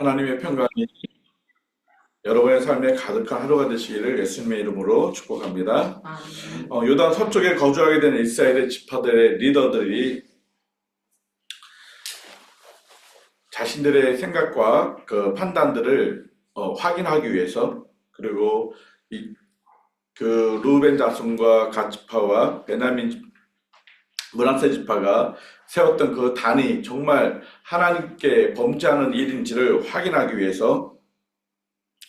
하나님의 평강이 여러분의 삶에 가득한 하루가 되시기를 예수님의 이름으로 축복합니다. 요단 서쪽에 거주하게 된 이스라엘의 지파들의 리더들이 자신들의 생각과 그 판단들을 확인하기 위해서, 그리고 그 루벤 자손과 갓 지파와 베냐민 므낫세 지파가 세웠던 그 단이 정말 하나님께 범죄하는 일인지를 확인하기 위해서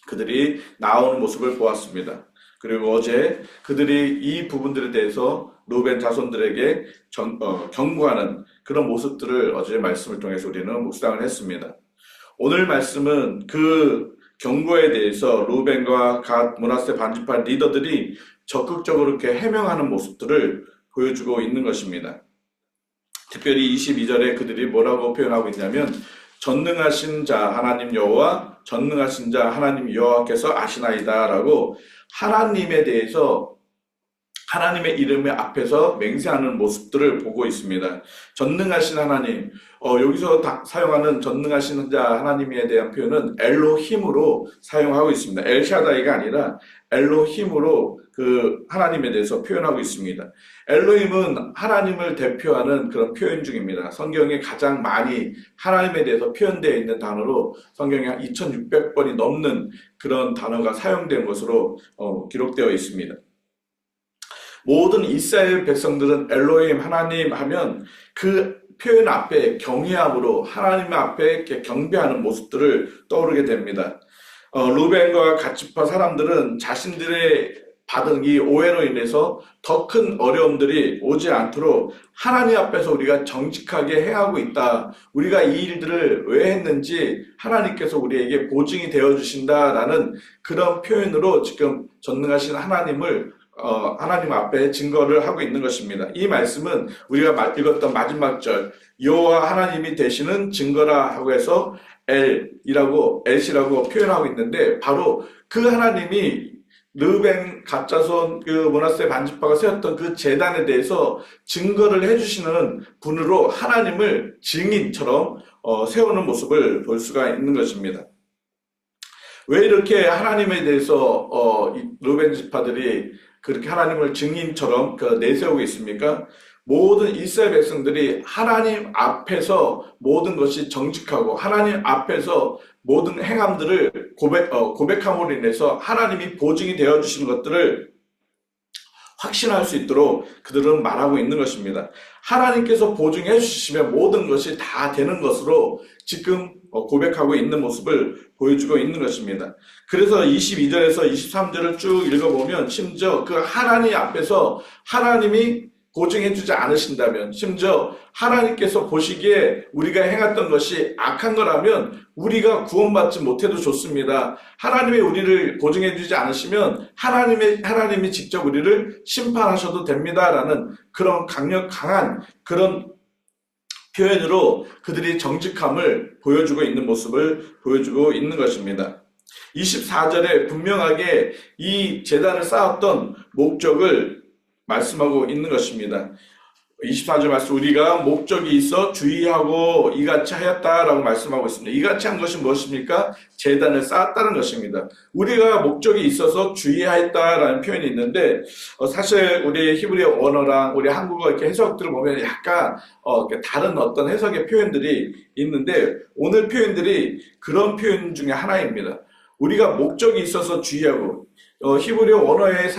그들이 나오는 모습을 보았습니다. 그리고 어제 그들이 이 부분들에 대해서 루벤 자손들에게 경고하는 그런 모습들을 어제 말씀을 통해서 우리는 묵상을 했습니다. 오늘 말씀은 그 경고에 대해서 루벤과 갓 므낫세 반지파 리더들이 적극적으로 이렇게 해명하는 모습들을 보여주고 있는 것입니다. 특별히 22절에 그들이 뭐라고 표현하고 있냐면, 전능하신 자 하나님 여호와, 전능하신 자 하나님 여호와께서 아시나이다 라고 하나님에 대해서 하나님의 이름의 앞에서 맹세하는 모습들을 보고 있습니다. 전능하신 하나님, 여기서 사용하는 전능하신 자 하나님에 대한 표현은 엘로힘으로 사용하고 있습니다. 엘샤다이가 아니라 엘로힘으로 그 하나님에 대해서 표현하고 있습니다. 엘로힘은 하나님을 대표하는 그런 표현 중입니다. 성경에 가장 많이 하나님에 대해서 표현되어 있는 단어로 성경에 한 2600번이 넘는 그런 단어가 사용된 것으로 기록되어 있습니다. 모든 이스라엘 백성들은 엘로힘 하나님 하면 그 표현 앞에 경외함으로 하나님 앞에 이렇게 경배하는 모습들을 떠오르게 됩니다. 루벤과 갓 지파 사람들은 자신들의 받은 이 오해로 인해서 더 큰 어려움들이 오지 않도록 하나님 앞에서 우리가 정직하게 행하고 있다, 우리가 이 일들을 왜 했는지 하나님께서 우리에게 보증이 되어 주신다라는 그런 표현으로 지금 전능하신 하나님을 하나님 앞에 증거를 하고 있는 것입니다. 이 말씀은 우리가 읽었던 마지막 절, 여호와 하나님이 되시는 증거라 하고 해서 엘시라고 표현하고 있는데, 바로 그 하나님이 르벤 갓 자손 그 므낫세 반지파가 세웠던 그 제단에 대해서 증거를 해주시는 분으로 하나님을 증인처럼 세우는 모습을 볼 수가 있는 것입니다. 왜 이렇게 하나님에 대해서 르벤 지파들이 그렇게 하나님을 증인처럼 내세우고 있습니까? 모든 이스라엘 백성들이 하나님 앞에서 모든 것이 정직하고 하나님 앞에서 모든 행함들을 고백함으로 인해서 하나님이 보증이 되어주시는 것들을 확신할 수 있도록 그들은 말하고 있는 것입니다. 하나님께서 보증해 주시면 모든 것이 다 되는 것으로 지금 고백하고 있는 모습을 보여주고 있는 것입니다. 그래서 22절에서 23절을 쭉 읽어보면, 심지어 그 하나님 앞에서 하나님이 보증해 주지 않으신다면, 심지어 하나님께서 보시기에 우리가 행했던 것이 악한 거라면 우리가 구원받지 못해도 좋습니다. 하나님이 우리를 보증해 주지 않으시면 하나님이 직접 우리를 심판하셔도 됩니다라는 그런 강한 그런 표현으로 그들이 정직함을 보여주고 있는 모습을 보여주고 있는 것입니다. 24절에 분명하게 이 제단을 쌓았던 목적을 말씀하고 있는 것입니다. 24절 말씀, 우리가 목적이 있어 주의하고 이같이 하였다라고 말씀하고 있습니다. 이같이 한 것이 무엇입니까? 제단을 쌓았다는 것입니다. 우리가 목적이 있어서 주의하였다라는 표현이 있는데, 사실 우리 히브리어 언어랑 우리 한국어 이렇게 해석들을 보면 약간 다른 어떤 해석의 표현들이 있는데, 오늘 표현들이 그런 표현 중에 하나입니다. 우리가 목적이 있어서 주의하고, 히브리어 언어의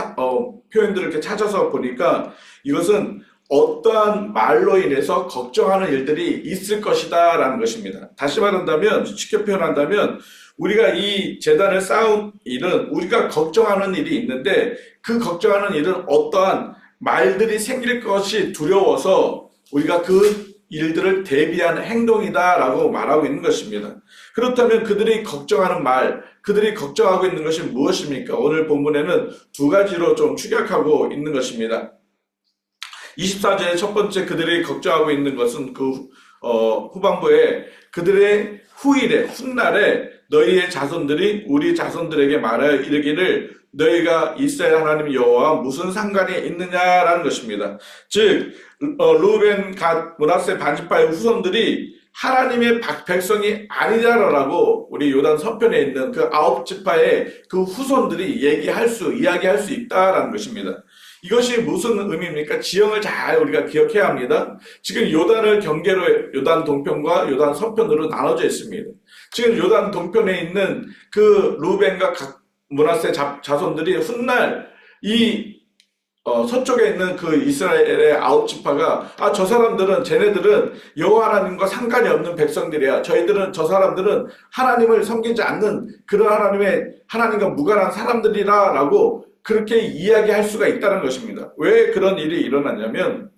표현들을 이렇게 찾아서 보니까 이것은 어떠한 말로 인해서 걱정하는 일들이 있을 것이다 라는 것입니다. 다시 말한다면, 쉽게 표현한다면, 우리가 이 제단을 쌓은 일은 우리가 걱정하는 일이 있는데, 그 걱정하는 일은 어떠한 말들이 생길 것이 두려워서 우리가 그 일들을 대비하는 행동이다 라고 말하고 있는 것입니다. 그렇다면 그들이 걱정하는 말, 그들이 걱정하고 있는 것이 무엇입니까? 오늘 본문에는 두 가지로 좀 축약하고 있는 것입니다. 24절의 첫 번째, 그들이 걱정하고 있는 것은 그 후반부에 그들의 훗날에 너희의 자손들이 우리 자손들에게 말하여 이르기를 너희가 이스라엘 하나님 여호와와 무슨 상관이 있느냐라는 것입니다. 즉 루벤 갓 므낫세 반지파의 후손들이 하나님의 백성이 아니다라고 우리 요단 서편에 있는 그 아홉 지파의 그 후손들이 이야기할 수 있다라는 것입니다. 이것이 무슨 의미입니까? 지형을 잘 우리가 기억해야 합니다. 지금 요단을 경계로 요단 동편과 요단 서편으로 나눠져 있습니다. 지금 요단 동편에 있는 그 루벤과 각 므낫세 자손들이 훗날 이 서쪽에 있는 그 이스라엘의 아홉 지파가 저 사람들은 쟤네들은 여호와 하나님과 상관이 없는 백성들이야. 저 사람들은 하나님을 섬기지 않는 그런 하나님과 무관한 사람들이라라고 그렇게 이야기할 수가 있다는 것입니다. 왜 그런 일이 일어났냐면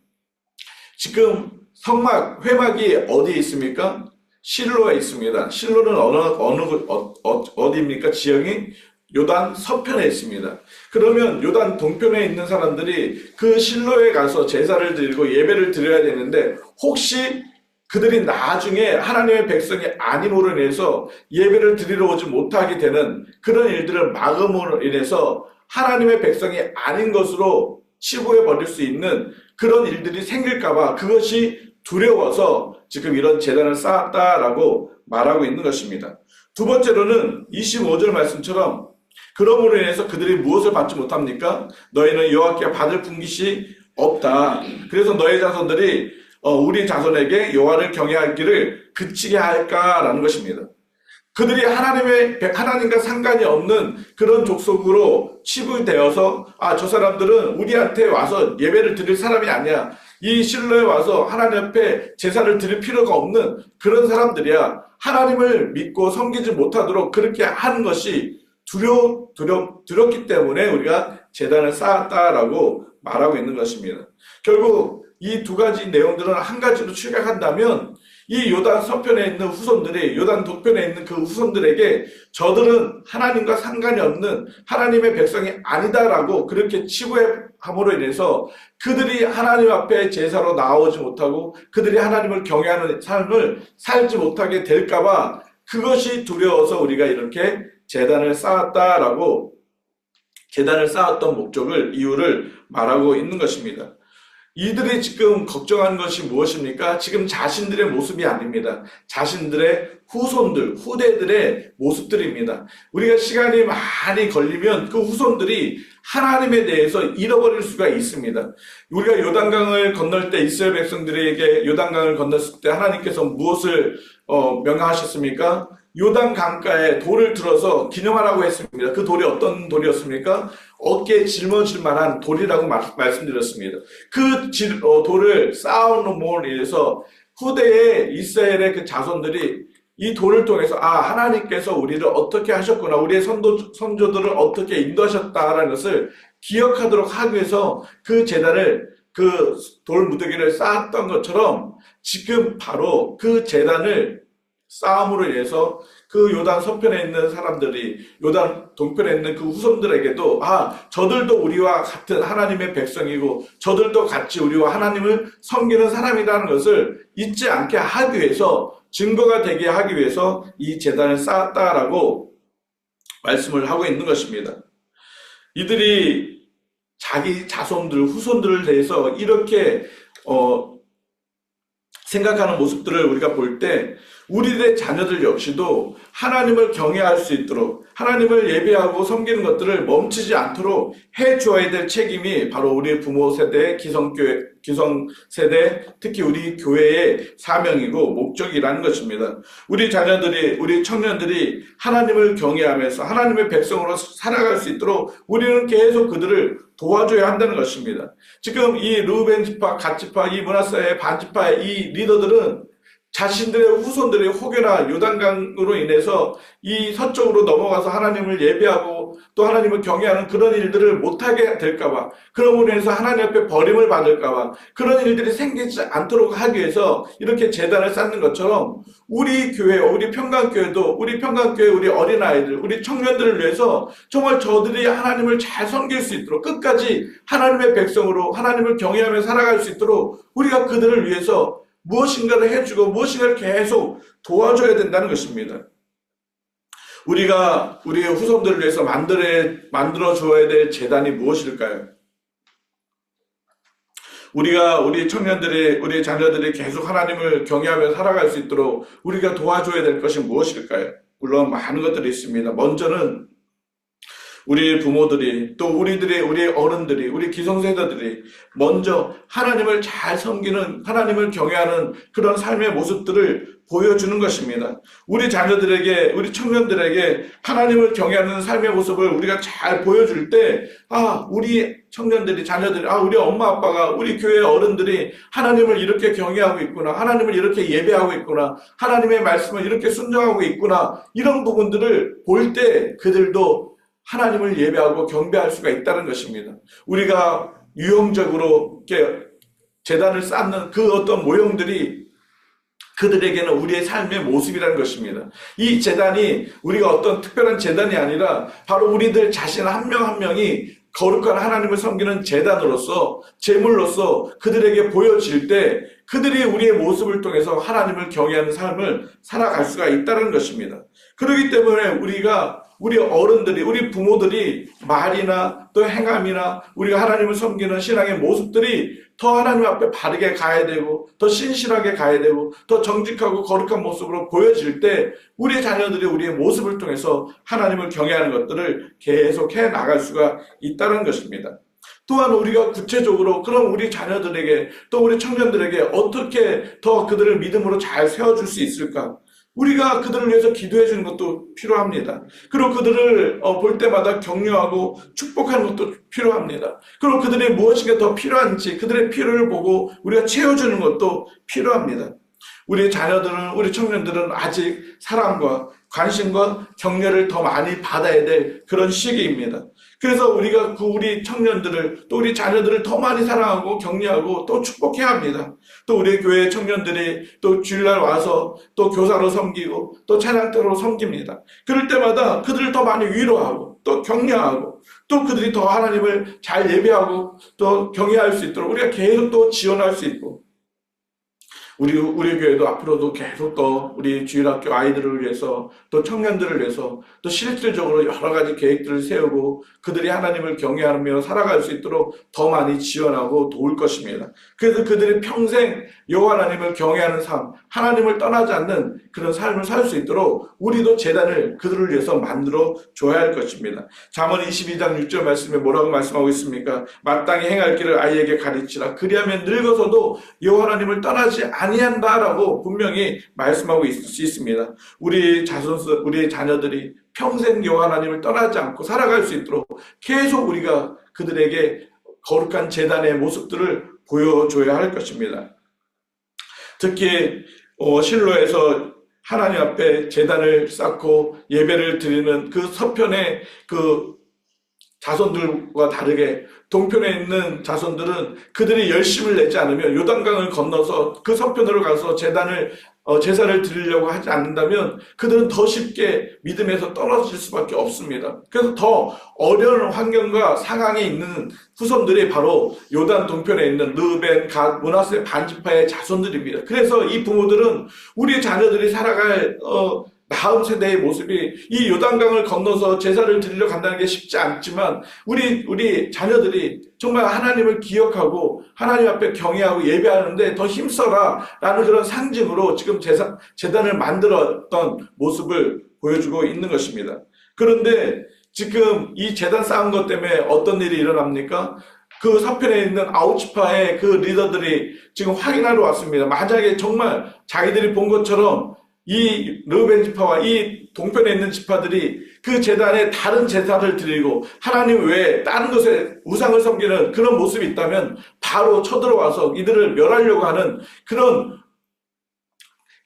지금 회막이 어디에 있습니까? 실로에 있습니다. 실로는 어디입니까? 지형이 요단 서편에 있습니다. 그러면 요단 동편에 있는 사람들이 그 실로에 가서 제사를 드리고 예배를 드려야 되는데 혹시 그들이 나중에 하나님의 백성이 아님으로 인해서 예배를 드리러 오지 못하게 되는 그런 일들을 막음으로 인해서 하나님의 백성이 아닌 것으로 치부해 버릴 수 있는 그런 일들이 생길까봐 그것이 두려워서 지금 이런 제단을 쌓았다라고 말하고 있는 것입니다. 두 번째로는 25절 말씀처럼 그러므로 인해서 그들이 무엇을 받지 못합니까? 너희는 여호와께 받을 분깃이 없다. 그래서 너희 자손들이 우리 자손에게 여호와를 경외할 길을 그치게 할까라는 것입니다. 그들이 하나님과 상관이 없는 그런 족속으로 치부되어서 저 사람들은 우리한테 와서 예배를 드릴 사람이 아니야. 이 실로에 와서 하나님 앞에 제사를 드릴 필요가 없는 그런 사람들이야. 하나님을 믿고 섬기지 못하도록 그렇게 하는 것이 두렵기 때문에 우리가 제단을 쌓았다라고 말하고 있는 것입니다. 결국 이 두 가지 내용들은 한 가지로 축약한다면 이 요단 서편에 있는 후손들이 요단 동편에 있는 그 후손들에게 저들은 하나님과 상관이 없는 하나님의 백성이 아니다라고 그렇게 치부함으로 인해서 그들이 하나님 앞에 제사로 나오지 못하고 그들이 하나님을 경외하는 삶을 살지 못하게 될까봐 그것이 두려워서 우리가 이렇게 제단을 쌓았던 이유를 말하고 있는 것입니다. 이들이 지금 걱정하는 것이 무엇입니까? 지금 자신들의 모습이 아닙니다. 자신들의 후대들의 모습들입니다. 우리가 시간이 많이 걸리면 그 후손들이 하나님에 대해서 잃어버릴 수가 있습니다. 우리가 요단강을 건널 때 이스라엘 백성들에게 요단강을 건넜을 때 하나님께서 무엇을 명령하셨습니까? 요단 강가에 돌을 들어서 기념하라고 했습니다. 그 돌이 어떤 돌이었습니까? 어깨에 짊어질 만한 돌이라고 말씀드렸습니다. 그 돌을 쌓아놓음으로 인해서 후대에 이스라엘의 그 자손들이 이 돌을 통해서 하나님께서 우리를 어떻게 하셨구나, 우리의 선조들을 어떻게 인도하셨다라는 것을 기억하도록 하기 위해서 그 제단을 그 돌 무더기를 쌓았던 것처럼 지금 바로 그 제단을 싸움으로 인해서 그 요단 서편에 있는 사람들이 요단 동편에 있는 그 후손들에게도 저들도 우리와 같은 하나님의 백성이고 저들도 같이 우리와 하나님을 섬기는 사람이라는 것을 잊지 않게 하기 위해서 증거가 되게 하기 위해서 이 제단을 쌓았다라고 말씀을 하고 있는 것입니다. 이들이 자기 자손들 후손들을 대해서 이렇게 생각하는 모습들을 우리가 볼 때 우리들의 자녀들 역시도 하나님을 경외할 수 있도록 하나님을 예배하고 섬기는 것들을 멈추지 않도록 해주어야 될 책임이 바로 우리 부모 세대, 기성세대, 특히 우리 교회의 사명이고 목적이라는 것입니다. 우리 자녀들이, 우리 청년들이 하나님을 경외하면서 하나님의 백성으로 살아갈 수 있도록 우리는 계속 그들을 도와줘야 한다는 것입니다. 지금 이 르우벤 지파, 갓 지파, 이 므낫세의 반 지파의 이 리더들은 자신들의 후손들의 혹여나 요단강으로 인해서 이 서쪽으로 넘어가서 하나님을 예배하고 또 하나님을 경외하는 그런 일들을 못하게 될까봐, 그러므로 인해서 하나님 앞에 버림을 받을까봐 그런 일들이 생기지 않도록 하기 위해서 이렇게 제단을 쌓는 것처럼 우리 교회, 우리 평강교회도 우리 어린아이들, 우리 청년들을 위해서 정말 저들이 하나님을 잘 섬길 수 있도록 끝까지 하나님의 백성으로 하나님을 경외하며 살아갈 수 있도록 우리가 그들을 위해서 무엇인가를 해주고 무엇인가를 계속 도와줘야 된다는 것입니다. 우리가 우리의 후손들을 위해서 만들어줘야 될 제단이 무엇일까요? 우리 청년들이, 우리 자녀들이 계속 하나님을 경외하며 살아갈 수 있도록 우리가 도와줘야 될 것이 무엇일까요? 물론 많은 것들이 있습니다. 먼저는 우리 부모들이, 또 우리 어른들이, 우리 기성세대들이 먼저 하나님을 잘 섬기는, 하나님을 경외하는 그런 삶의 모습들을 보여주는 것입니다. 우리 자녀들에게, 우리 청년들에게 하나님을 경외하는 삶의 모습을 우리가 잘 보여줄 때, 우리 청년들이, 자녀들이, 우리 엄마 아빠가, 우리 교회 어른들이 하나님을 이렇게 경외하고 있구나, 하나님을 이렇게 예배하고 있구나, 하나님의 말씀을 이렇게 순종하고 있구나, 이런 부분들을 볼 때 그들도 하나님을 예배하고 경배할 수가 있다는 것입니다. 우리가 유형적으로 이렇게 제단을 쌓는 그 어떤 모형들이 그들에게는 우리의 삶의 모습이라는 것입니다. 이 제단이 우리가 어떤 특별한 제단이 아니라 바로 우리들 자신 한 명 한 명이 거룩한 하나님을 섬기는 제단으로서, 제물로서 그들에게 보여질 때 그들이 우리의 모습을 통해서 하나님을 경외하는 삶을 살아갈 수가 있다는 것입니다. 그렇기 때문에 우리 어른들이, 우리 부모들이 말이나 또 행함이나 우리가 하나님을 섬기는 신앙의 모습들이 더 하나님 앞에 바르게 가야 되고, 더 신실하게 가야 되고, 더 정직하고 거룩한 모습으로 보여질 때 우리 자녀들이 우리의 모습을 통해서 하나님을 경외하는 것들을 계속해 나갈 수가 있다는 것입니다. 또한 우리가 구체적으로 그럼 우리 자녀들에게, 또 우리 청년들에게 어떻게 더 그들을 믿음으로 잘 세워줄 수 있을까? 우리가 그들을 위해서 기도해 주는 것도 필요합니다. 그리고 그들을 볼 때마다 격려하고 축복하는 것도 필요합니다. 그리고 그들이 무엇이 더 필요한지 그들의 필요를 보고 우리가 채워주는 것도 필요합니다. 우리 자녀들은, 우리 청년들은 아직 사랑과 관심과 격려를 더 많이 받아야 될 그런 시기입니다. 그래서 우리가 우리 청년들을, 또 우리 자녀들을 더 많이 사랑하고 격려하고 또 축복해야 합니다. 또 우리 교회 청년들이 또 주일날 와서 또 교사로 섬기고 또 찬양대로 섬깁니다. 그럴 때마다 그들을 더 많이 위로하고 또 격려하고 또 그들이 더 하나님을 잘 예배하고 또 경외할 수 있도록 우리가 계속 또 지원할 수 있고, 우리 교회도 앞으로도 계속 또 우리 주일학교 아이들을 위해서, 또 청년들을 위해서 또 실질적으로 여러 가지 계획들을 세우고 그들이 하나님을 경외하며 살아갈 수 있도록 더 많이 지원하고 도울 것입니다. 그래서 그들이 평생 여호와 하나님을 경외하는 삶, 하나님을 떠나지 않는 그런 삶을 살 수 있도록 우리도 제단을 그들을 위해서 만들어 줘야 할 것입니다. 잠언 22장 6절 말씀에 뭐라고 말씀하고 있습니까? 마땅히 행할 길을 아이에게 가르치라. 그리하면 늙어서도 여호와 하나님을 떠나지 아니한다라고 분명히 말씀하고 있습니다. 우리 자녀들이 평생 여호와 하나님을 떠나지 않고 살아갈 수 있도록 계속 우리가 그들에게 거룩한 제단의 모습들을 보여줘야 할 것입니다. 특히 실로에서 하나님 앞에 제단을 쌓고 예배를 드리는 그 서편의 그 자손들과 다르게 동편에 있는 자손들은 그들이 열심을 내지 않으면, 요단강을 건너서 그 서편으로 가서 제사를 드리려고 하지 않는다면 그들은 더 쉽게 믿음에서 떨어질 수밖에 없습니다. 그래서 더 어려운 환경과 상황에 있는 후손들이 바로 요단 동편에 있는 르벤, 갓, 므낫세 반지파의 자손들입니다. 그래서 이 부모들은 우리 자녀들이 살아갈 다음 세대의 모습이 이 요단강을 건너서 제사를 드리러 간다는 게 쉽지 않지만, 우리 자녀들이 정말 하나님을 기억하고 하나님 앞에 경외하고 예배하는데 더 힘써라 라는 그런 상징으로 지금 제단을 만들었던 모습을 보여주고 있는 것입니다. 그런데 지금 이 제단 쌓은 것 때문에 어떤 일이 일어납니까? 그 서편에 있는 아우치파의 그 리더들이 지금 확인하러 왔습니다. 만약에 정말 자기들이 본 것처럼 이 르벤 지파와 이 동편에 있는 지파들이 그 제단에 다른 제사를 드리고 하나님 외에 다른 것에 우상을 섬기는 그런 모습이 있다면 바로 쳐들어와서 이들을 멸하려고 하는 그런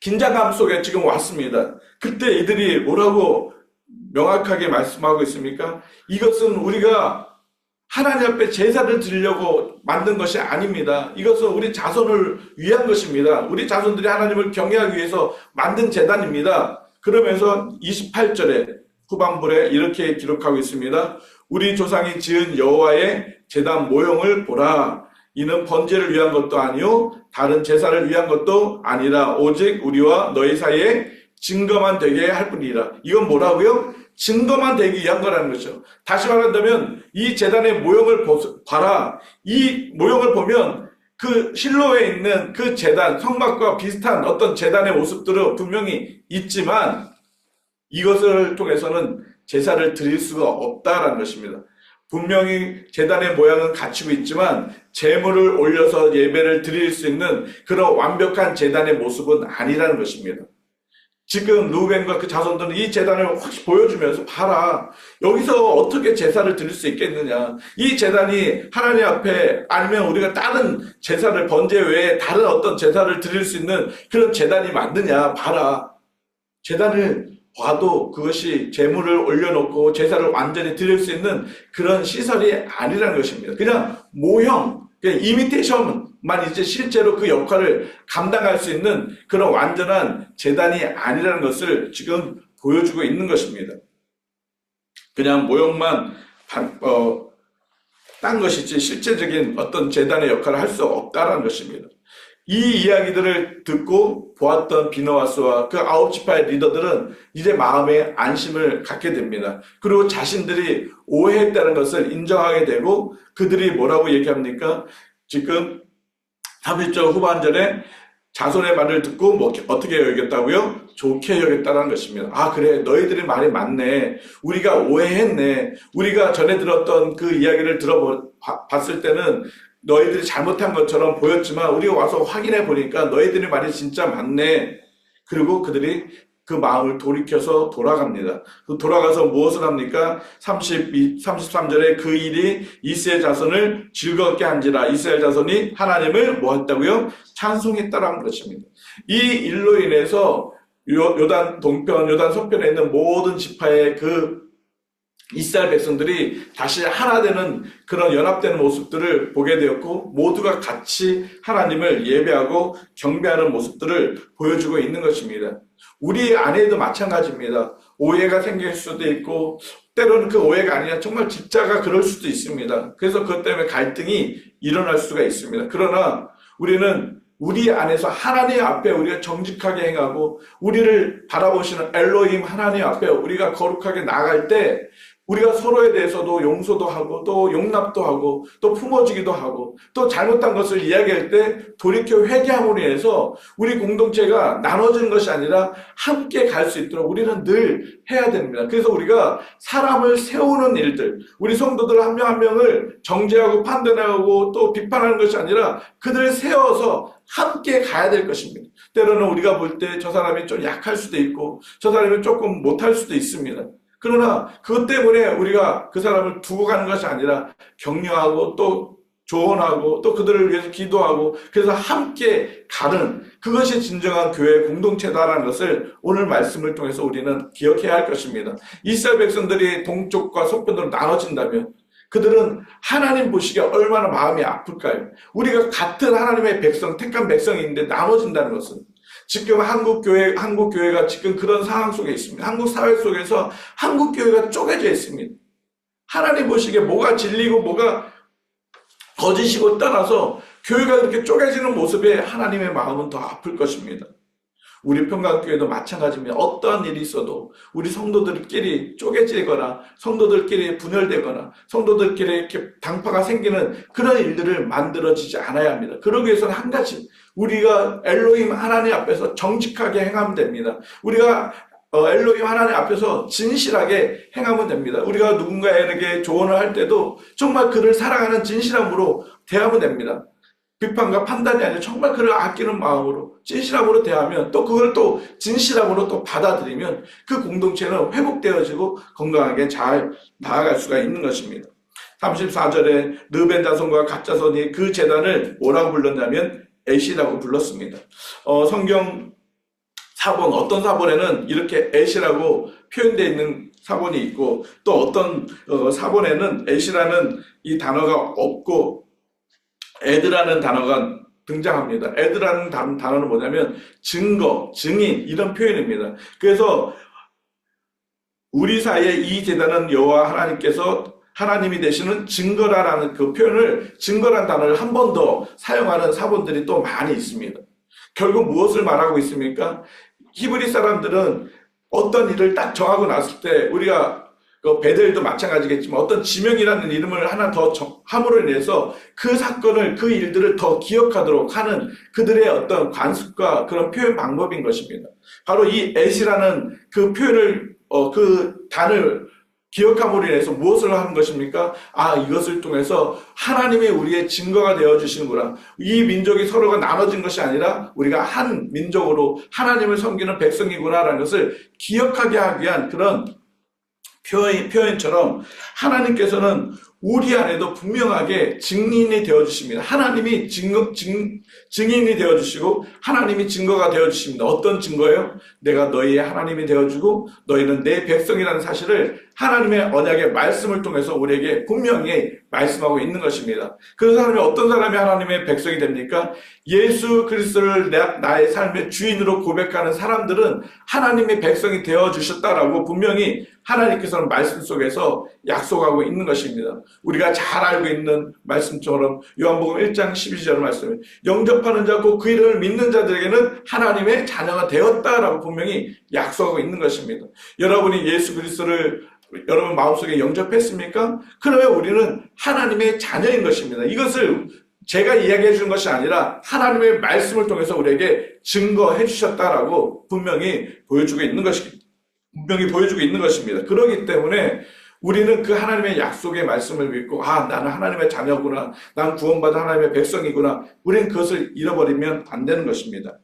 긴장감 속에 지금 왔습니다. 그때 이들이 뭐라고 명확하게 말씀하고 있습니까? 이것은 우리가 하나님 앞에 제사를 드리려고 만든 것이 아닙니다. 이것은 우리 자손을 위한 것입니다. 우리 자손들이 하나님을 경외하기 위해서 만든 제단입니다. 그러면서 28절에 후반부에 이렇게 기록하고 있습니다. 우리 조상이 지은 여호와의 제단 모형을 보라. 이는 번제를 위한 것도 아니요 다른 제사를 위한 것도 아니라 오직 우리와 너희 사이에 증거만 되게 할 뿐이라. 이건 뭐라고요? 증거만 되기 위한 거라는 거죠. 다시 말한다면 이 제단의 모형을 봐라. 이 모형을 보면 그 실로에 있는 그 제단, 성막과 비슷한 어떤 제단의 모습들은 분명히 있지만 이것을 통해서는 제사를 드릴 수가 없다라는 것입니다. 분명히 제단의 모양은 갖추고 있지만 제물을 올려서 예배를 드릴 수 있는 그런 완벽한 제단의 모습은 아니라는 것입니다. 지금 루벤과 그 자손들은 이 제단을 확 보여주면서 봐라, 여기서 어떻게 제사를 드릴 수 있겠느냐, 이 제단이 하나님 앞에 아니면 우리가 다른 제사를 번제 외에 다른 어떤 제사를 드릴 수 있는 그런 제단이 맞느냐, 봐라. 제단을 봐도 그것이 제물을 올려놓고 제사를 완전히 드릴 수 있는 그런 시설이 아니라는 것입니다. 그냥 모형, 그냥 이미테이션만 이제 실제로 그 역할을 감당할 수 있는 그런 완전한 제단이 아니라는 것을 지금 보여주고 있는 것입니다. 그냥 모형만 딴 것이지 실제적인 어떤 제단의 역할을 할 수 없다는 것입니다. 이 이야기들을 듣고 보았던 비느하스와 그 9지파의 리더들은 이제 마음에 안심을 갖게 됩니다. 그리고 자신들이 오해했다는 것을 인정하게 되고 그들이 뭐라고 얘기합니까? 지금 31절 후반절에 자손의 말을 듣고 뭐 어떻게 여겼다고요? 좋게 여겼다는 것입니다. 아, 그래, 너희들이 말이 맞네. 우리가 오해했네. 우리가 전에 들었던 그 이야기를 들어봤을 때는 너희들이 잘못한 것처럼 보였지만 우리가 와서 확인해 보니까 너희들이 말이 진짜 맞네. 그리고 그들이 그 마음을 돌이켜서 돌아갑니다. 돌아가서 무엇을 합니까? 33절에 그 일이 이스라엘 자손을 즐겁게 한지라. 이스라엘 자손이 하나님을 뭐 했다고요? 찬송했다라는 것입니다. 이 일로 인해서 요단 동편, 요단 서편에 있는 모든 지파의 그 이스라엘 백성들이 다시 하나 되는 그런 연합되는 모습들을 보게 되었고 모두가 같이 하나님을 예배하고 경배하는 모습들을 보여주고 있는 것입니다. 우리 안에도 마찬가지입니다. 오해가 생길 수도 있고 때로는 그 오해가 아니라 정말 진짜가 그럴 수도 있습니다. 그래서 그것 때문에 갈등이 일어날 수가 있습니다. 그러나 우리는 우리 안에서 하나님 앞에 우리가 정직하게 행하고 우리를 바라보시는 엘로힘 하나님 앞에 우리가 거룩하게 나아갈 때 우리가 서로에 대해서도 용서도 하고 또 용납도 하고 또 품어주기도 하고 또 잘못한 것을 이야기할 때 돌이켜 회개함으로 인해서 우리 공동체가 나눠지는 것이 아니라 함께 갈 수 있도록 우리는 늘 해야 됩니다. 그래서 우리가 사람을 세우는 일들, 우리 성도들 한 명 한 명을 정죄하고 판단하고 또 비판하는 것이 아니라 그들을 세워서 함께 가야 될 것입니다. 때로는 우리가 볼 때 저 사람이 좀 약할 수도 있고 저 사람이 조금 못할 수도 있습니다. 그러나 그것 때문에 우리가 그 사람을 두고 가는 것이 아니라 격려하고 또 조언하고 또 그들을 위해서 기도하고 그래서 함께 가는 그것이 진정한 교회 공동체다라는 것을 오늘 말씀을 통해서 우리는 기억해야 할 것입니다. 이스라엘 백성들이 동쪽과 서편으로 나눠진다면 그들은 하나님 보시기에 얼마나 마음이 아플까요? 우리가 같은 하나님의 백성, 택한 백성인데 나눠진다는 것은 지금 한국교회가 지금 그런 상황 속에 있습니다. 한국 사회 속에서 한국교회가 쪼개져 있습니다. 하나님 보시기에 뭐가 진리고 뭐가 거짓이고 떠나서 교회가 그렇게 쪼개지는 모습에 하나님의 마음은 더 아플 것입니다. 우리 평강교회도 마찬가지입니다. 어떠한 일이 있어도 우리 성도들끼리 쪼개지거나 성도들끼리 분열되거나 성도들끼리 이렇게 당파가 생기는 그런 일들을 만들어지지 않아야 합니다. 그러기 위해서는 한 가지, 우리가 엘로힘 하나님 앞에서 정직하게 행하면 됩니다. 우리가 엘로힘 하나님 앞에서 진실하게 행하면 됩니다. 우리가 누군가에게 조언을 할 때도 정말 그를 사랑하는 진실함으로 대하면 됩니다. 비판과 판단이 아니라 정말 그를 아끼는 마음으로 진실함으로 대하면 또 그걸 또 진실함으로 또 받아들이면 그 공동체는 회복되어지고 건강하게 잘 나아갈 수가 있는 것입니다. 34절에 르벤 자손과 갓 자손이 그 제단을 뭐라고 불렀냐면 에시라고 불렀습니다. 성경 사본, 어떤 사본에는 이렇게 에시라고 표현되어 있는 사본이 있고 또 어떤 사본에는 에시라는 이 단어가 없고 에드라는 단어가 등장합니다. 에드라는 단어는 뭐냐면 증거, 증인 이런 표현입니다. 그래서 우리 사이에 이 제단은 여호와 하나님께서 하나님이 되시는 증거라라는 그 표현을, 증거라는 단어를 한 번 더 사용하는 사본들이 또 많이 있습니다. 결국 무엇을 말하고 있습니까? 히브리 사람들은 어떤 일을 딱 정하고 났을 때 우리가 그 베델도 마찬가지겠지만 어떤 지명이라는 이름을 하나 더 함으로 인해서 그 사건을, 그 일들을 더 기억하도록 하는 그들의 어떤 관습과 그런 표현 방법인 것입니다. 바로 이 엣이라는 그 표현을, 그 단을 기억함으로 인해서 무엇을 하는 것입니까? 아, 이것을 통해서 하나님이 우리의 증거가 되어주시는구나. 이 민족이 서로가 나눠진 것이 아니라 우리가 한 민족으로 하나님을 섬기는 백성이구나라는 것을 기억하게 하기 위한 그런 표현처럼 하나님께서는 우리 안에도 분명하게 증인이 되어주십니다. 하나님이 증인이 되어주시고 하나님이 증거가 되어주십니다. 어떤 증거예요? 내가 너희의 하나님이 되어주고 너희는 내 백성이라는 사실을 하나님의 언약의 말씀을 통해서 우리에게 분명히 말씀하고 있는 것입니다. 그 사람이 어떤 사람이 하나님의 백성이 됩니까? 예수 그리스도를 나의 삶의 주인으로 고백하는 사람들은 하나님의 백성이 되어주셨다라고 분명히 하나님께서는 말씀 속에서 약속하고 있는 것입니다. 우리가 잘 알고 있는 말씀처럼 요한복음 1장 12절 말씀에 영접하는 자고 그 이름을 믿는 자들에게는 하나님의 자녀가 되었다라고 분명히 약속하고 있는 것입니다. 여러분이 예수 그리스도를 여러분 마음속에 영접했습니까? 그러면 우리는 하나님의 자녀인 것입니다. 이것을 제가 이야기해 주는 것이 아니라 하나님의 말씀을 통해서 우리에게 증거해 주셨다라고 분명히 보여주고 있는 것입니다. 그렇기 때문에 우리는 그 하나님의 약속의 말씀을 믿고 아, 나는 하나님의 자녀구나. 난 구원받은 하나님의 백성이구나. 우리는 그것을 잃어버리면 안 되는 것입니다.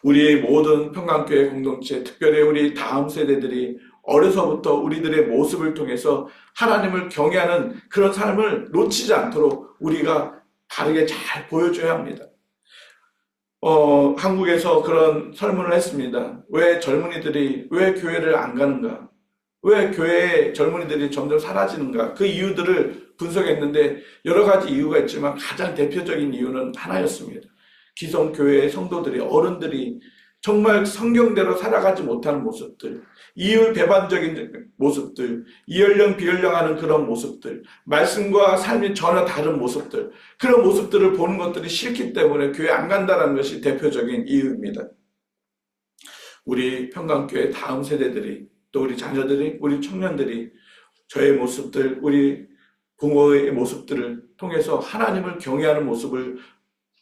우리 모든 평강교회 공동체, 특별히 우리 다음 세대들이 어려서부터 우리들의 모습을 통해서 하나님을 경외하는 그런 삶을 놓치지 않도록 우리가 바르게 잘 보여줘야 합니다. 한국에서 그런 설문을 했습니다. 왜 젊은이들이 왜 교회를 안 가는가? 왜 교회의 젊은이들이 점점 사라지는가? 그 이유들을 분석했는데 여러 가지 이유가 있지만 가장 대표적인 이유는 하나였습니다. 기성교회의 성도들이, 어른들이 정말 성경대로 살아가지 못하는 모습들, 이율배반적인 모습들, 이연령 비연령하는 그런 모습들, 말씀과 삶이 전혀 다른 모습들, 그런 모습들을 보는 것들이 싫기 때문에 교회 안 간다는 것이 대표적인 이유입니다. 우리 평강교회 다음 세대들이, 또 우리 자녀들이, 우리 청년들이 저의 모습들, 우리 부모의 모습들을 통해서 하나님을 경외하는 모습을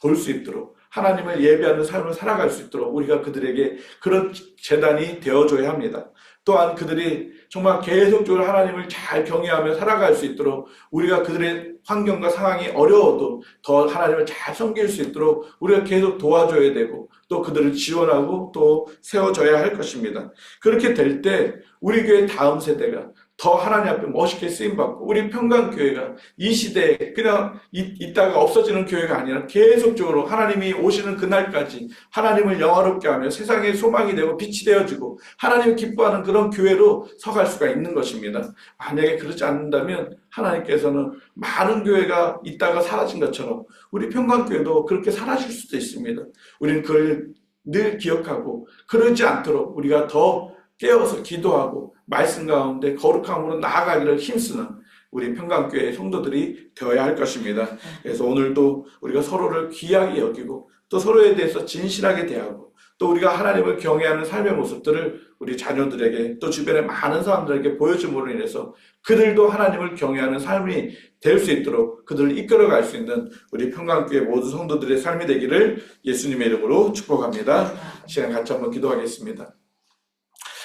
볼 수 있도록, 하나님을 예배하는 삶을 살아갈 수 있도록 우리가 그들에게 그런 재단이 되어줘야 합니다. 또한 그들이 정말 계속적으로 하나님을 잘 경외하며 살아갈 수 있도록 우리가 그들의 환경과 상황이 어려워도 더 하나님을 잘 섬길 수 있도록 우리가 계속 도와줘야 되고 또 그들을 지원하고 또 세워줘야 할 것입니다. 그렇게 될 때 우리 교회 다음 세대가 더 하나님 앞에 멋있게 쓰임받고 우리 평강교회가 이 시대에 그냥 있다가 없어지는 교회가 아니라 계속적으로 하나님이 오시는 그날까지 하나님을 영화롭게 하며 세상의 소망이 되고 빛이 되어지고 하나님을 기뻐하는 그런 교회로 서갈 수가 있는 것입니다. 만약에 그렇지 않는다면 하나님께서는 많은 교회가 있다가 사라진 것처럼 우리 평강교회도 그렇게 사라질 수도 있습니다. 우리는 그걸 늘 기억하고 그러지 않도록 우리가 더 깨어서 기도하고 말씀 가운데 거룩함으로 나아가기를 힘쓰는 우리 평강교회 성도들이 되어야 할 것입니다. 그래서 오늘도 우리가 서로를 귀하게 여기고 또 서로에 대해서 진실하게 대하고 또 우리가 하나님을 경외하는 삶의 모습들을 우리 자녀들에게 또 주변의 많은 사람들에게 보여줌으로 인해서 그들도 하나님을 경외하는 삶이 될 수 있도록 그들을 이끌어갈 수 있는 우리 평강교회 모든 성도들의 삶이 되기를 예수님의 이름으로 축복합니다. 시간 같이 한번 기도하겠습니다.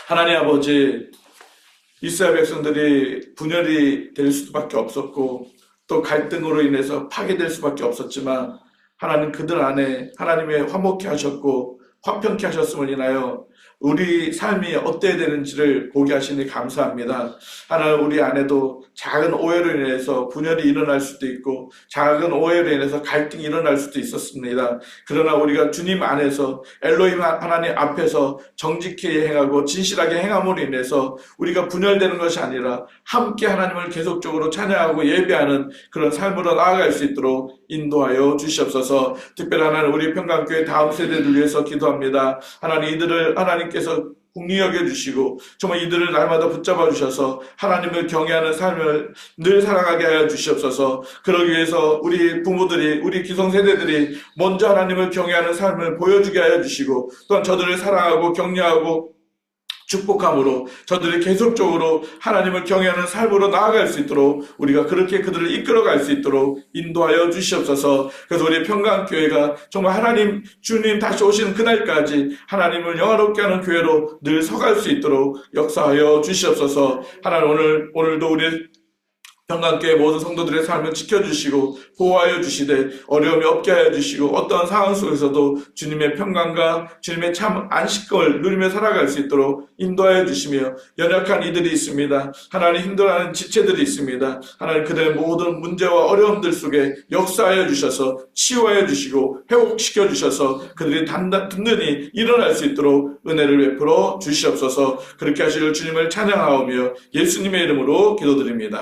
하나님 아버지, 이스라엘 백성들이 분열이 될 수밖에 없었고 또 갈등으로 인해서 파괴될 수밖에 없었지만 하나님 그들 안에 하나님의 화목케 하셨고 화평케 하셨음을 인하여 우리 삶이 어때야 되는지를 보게 하시니 감사합니다. 하나님 우리 안에도 작은 오해로 인해서 분열이 일어날 수도 있고 작은 오해로 인해서 갈등이 일어날 수도 있었습니다. 그러나 우리가 주님 안에서 엘로힘 하나님 앞에서 정직히 행하고 진실하게 행함으로 인해서 우리가 분열되는 것이 아니라 함께 하나님을 계속적으로 찬양하고 예배하는 그런 삶으로 나아갈 수 있도록 인도하여 주시옵소서. 특별히 하나님 우리 평강교회 다음 세대를 위해서 기도합니다. 하나님 이들을 하나님께서 긍휼히 여겨주시고 정말 이들을 날마다 붙잡아 주셔서 하나님을 경외하는 삶을 늘 살아가게 하여 주시옵소서. 그러기 위해서 우리 부모들이 우리 기성세대들이 먼저 하나님을 경외하는 삶을 보여주게 하여 주시고 또한 저들을 사랑하고 격려하고 축복함으로 저들이 계속적으로 하나님을 경외하는 삶으로 나아갈 수 있도록 우리가 그렇게 그들을 이끌어갈 수 있도록 인도하여 주시옵소서. 그래서 우리 평강교회가 정말 하나님 주님 다시 오시는 그날까지 하나님을 영화롭게 하는 교회로 늘 서갈 수 있도록 역사하여 주시옵소서. 하나님 오늘도 우리 평강교회 모든 성도들의 삶을 지켜주시고 보호하여 주시되 어려움이 없게 하여 주시고 어떠한 상황 속에서도 주님의 평강과 주님의 참 안식을 누리며 살아갈 수 있도록 인도하여 주시며 연약한 이들이 있습니다. 하나님 힘들어하는 지체들이 있습니다. 하나님 그들의 모든 문제와 어려움들 속에 역사하여 주셔서 치유하여 주시고 회복시켜 주셔서 그들이 든든히 일어날 수 있도록 은혜를 베풀어 주시옵소서. 그렇게 하실 주님을 찬양하오며 예수님의 이름으로 기도드립니다.